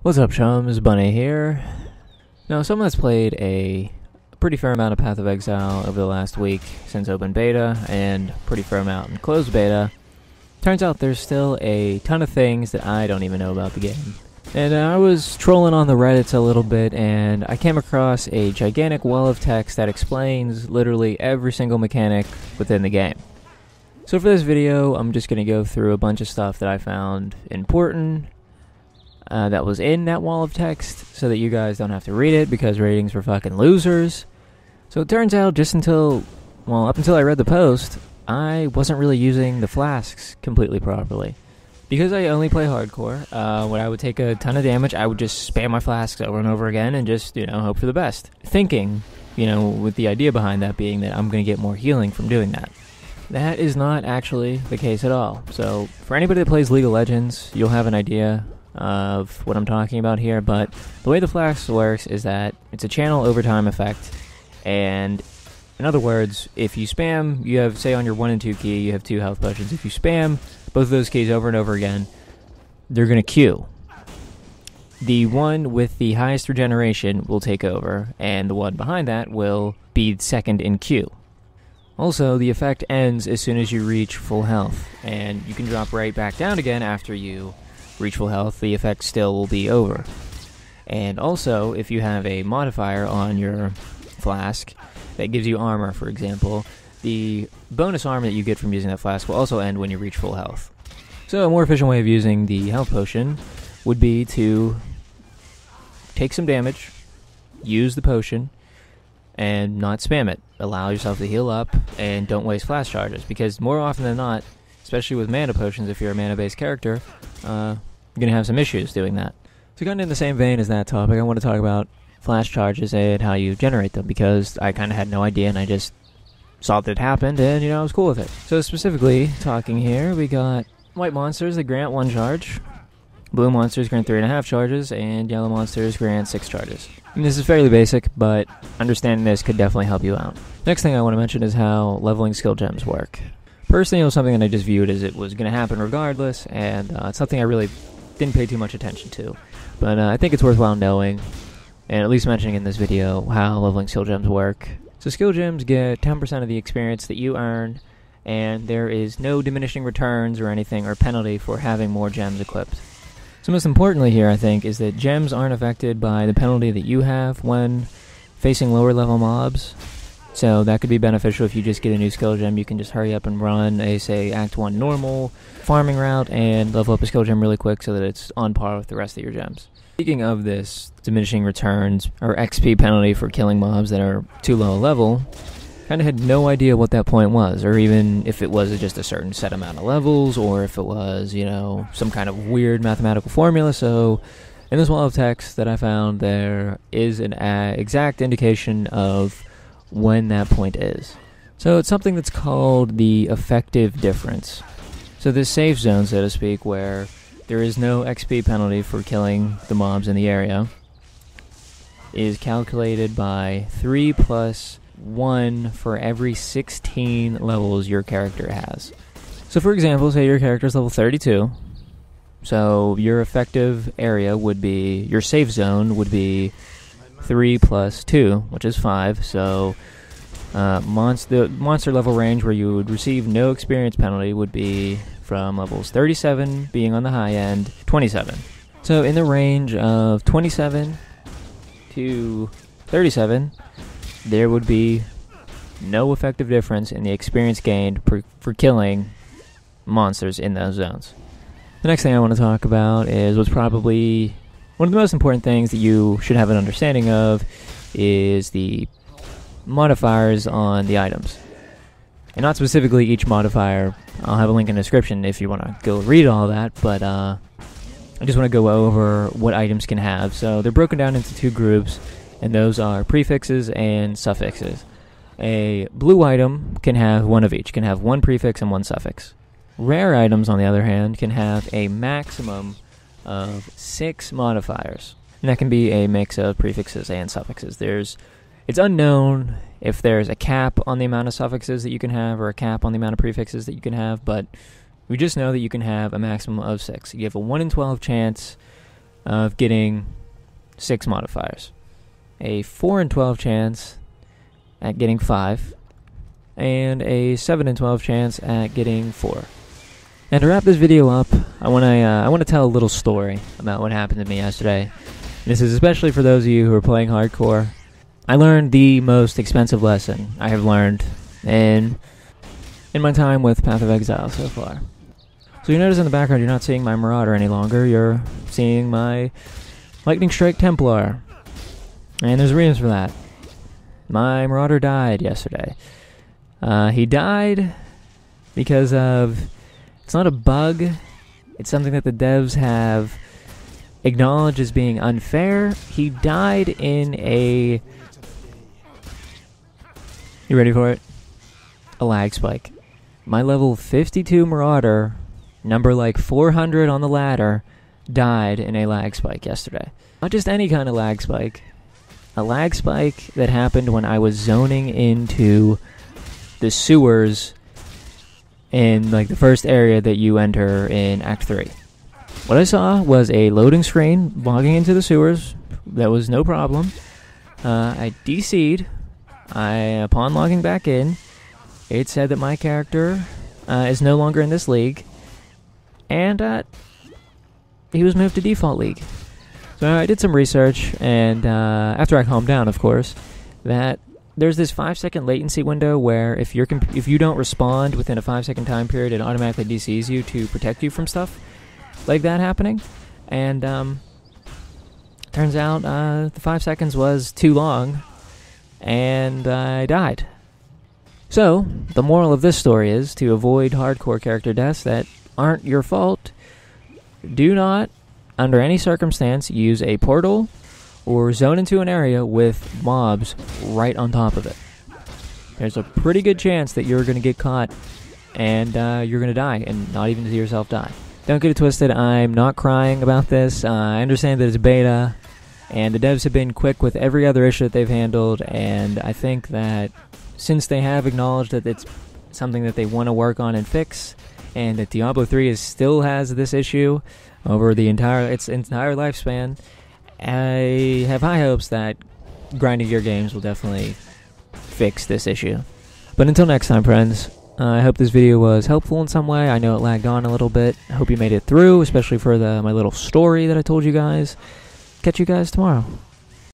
What's up, chums? Bunny here. Now, someone that's played a pretty fair amount of Path of Exile over the last week since open beta, and pretty fair amount in closed beta. Turns out there's still a ton of things that I don't even know about the game. And I was trolling on the Reddits a little bit, and I came across a gigantic wall of text that explains literally every single mechanic within the game. So for this video, I'm just going to go through a bunch of stuff that I found important, that was in that wall of text, so that you guys don't have to read it, because ratings were fucking losers. So it turns out up until I read the post, I wasn't really using the flasks completely properly. Because I only play hardcore, when I would take a ton of damage, I would just spam my flasks over and over again and just, hope for the best. Thinking, with the idea behind that being that I'm going to get more healing from doing that. That is not actually the case at all. So, for anybody that plays League of Legends, you'll have an idea of what I'm talking about here, but the way the flask works is that it's a channel overtime effect, and in other words, if you spam, you have, say on your 1 and 2 key, you have 2 health potions. If you spam both of those keys over and over again, they're going to queue. The one with the highest regeneration will take over, and the one behind that will be second in queue. Also, the effect ends as soon as you reach full health, and you can drop right back down again after you reach full health. The effect still will be over. And also, if you have a modifier on your flask that gives you armor, for example, the bonus armor that you get from using that flask will also end when you reach full health. So a more efficient way of using the health potion would be to take some damage, use the potion, and not spam it. Allow yourself to heal up, and don't waste flash charges, because more often than not, especially with mana potions, if you're a mana-based character, you're going to have some issues doing that. So kind of in the same vein as that topic, I want to talk about flash charges and how you generate them, because I kind of had no idea, and I just saw that it happened, and, I was cool with it. So specifically, talking here, we got white monsters that grant 1 charge, blue monsters grant 3.5 charges, and yellow monsters grant 6 charges. And this is fairly basic, but understanding this could definitely help you out. Next thing I want to mention is how leveling skill gems work. Personally, it was something that I just viewed as it was going to happen regardless, and it's something I really didn't pay too much attention to. But I think it's worthwhile knowing, and at least mentioning in this video, how leveling skill gems work. So skill gems get 10% of the experience that you earn, and there is no diminishing returns or anything or penalty for having more gems equipped. So most importantly here, I think, is that gems aren't affected by the penalty that you have when facing lower level mobs. So that could be beneficial if you just get a new skill gem. You can just hurry up and run a, say, Act 1 normal farming route and level up a skill gem really quick so that it's on par with the rest of your gems. Speaking of this diminishing returns or XP penalty for killing mobs that are too low a level, kind of had no idea what that point was, or even if it was just a certain set amount of levels, or if it was, some kind of weird mathematical formula. So in this wall of text that I found, there is an exact indication of when that point is. So it's something that's called the effective difference. So this safe zone, so to speak, where there is no XP penalty for killing the mobs in the area, is calculated by 3 plus 1 for every 16 levels your character has. So for example, say your character is level 32, so your effective area would be, your safe zone would be 3 plus 2, which is 5, so the monster level range where you would receive no experience penalty would be from levels 37, being on the high end, 27. So in the range of 27 to 37, there would be no effective difference in the experience gained for killing monsters in those zones. The next thing I want to talk about is what's probably one of the most important things that you should have an understanding of, is the modifiers on the items. And not specifically each modifier. I'll have a link in the description if you want to go read all that, but I just want to go over what items can have. So they're broken down into 2 groups, and those are prefixes and suffixes. A blue item can have 1 of each, can have 1 prefix and 1 suffix. Rare items, on the other hand, can have a maximum of 6 modifiers. And that can be a mix of prefixes and suffixes. It's unknown if there's a cap on the amount of suffixes that you can have or a cap on the amount of prefixes that you can have, but we just know that you can have a maximum of 6. You have a 1 in 12 chance of getting 6 modifiers. A 4 in 12 chance at getting 5, and a 7 in 12 chance at getting 4. And to wrap this video up, I want to tell a little story about what happened to me yesterday. This is especially for those of you who are playing hardcore. I learned the most expensive lesson I have learned in my time with Path of Exile so far. So you notice in the background you're not seeing my Marauder any longer, you're seeing my Lightning Strike Templar. And there's reasons for that. My Marauder died yesterday. He died because of... It's not a bug. It's something that the devs have acknowledged as being unfair. He died in a... You ready for it? A lag spike. My level 52 Marauder, number like 400 on the ladder, died in a lag spike yesterday. Not just any kind of lag spike. A lag spike that happened when I was zoning into the sewers in like the first area that you enter in Act 3. What I saw was a loading screen logging into the sewers. That was no problem. I DC'd. Upon logging back in, it said that my character is no longer in this league, and he was moved to default league. So I did some research, and after I calmed down, of course, that there's this 5-second latency window where if you don't respond within a 5-second time period, it automatically DCs you to protect you from stuff like that happening. And turns out the 5 seconds was too long, and I died. So the moral of this story is to avoid hardcore character deaths that aren't your fault. Do not, under any circumstance, use a portal or zone into an area with mobs right on top of it. There's a pretty good chance that you're going to get caught and you're going to die, and not even see yourself die. Don't get it twisted, I'm not crying about this. I understand that it's beta, and the devs have been quick with every other issue that they've handled, and I think that since they have acknowledged that it's something that they want to work on and fix, and that Diablo 3 still has this issue over its entire lifespan, I have high hopes that grinding gear games will definitely fix this issue. But until next time, friends, I hope this video was helpful in some way. I know it lagged on a little bit. I hope you made it through, especially for my little story that I told you guys. Catch you guys tomorrow.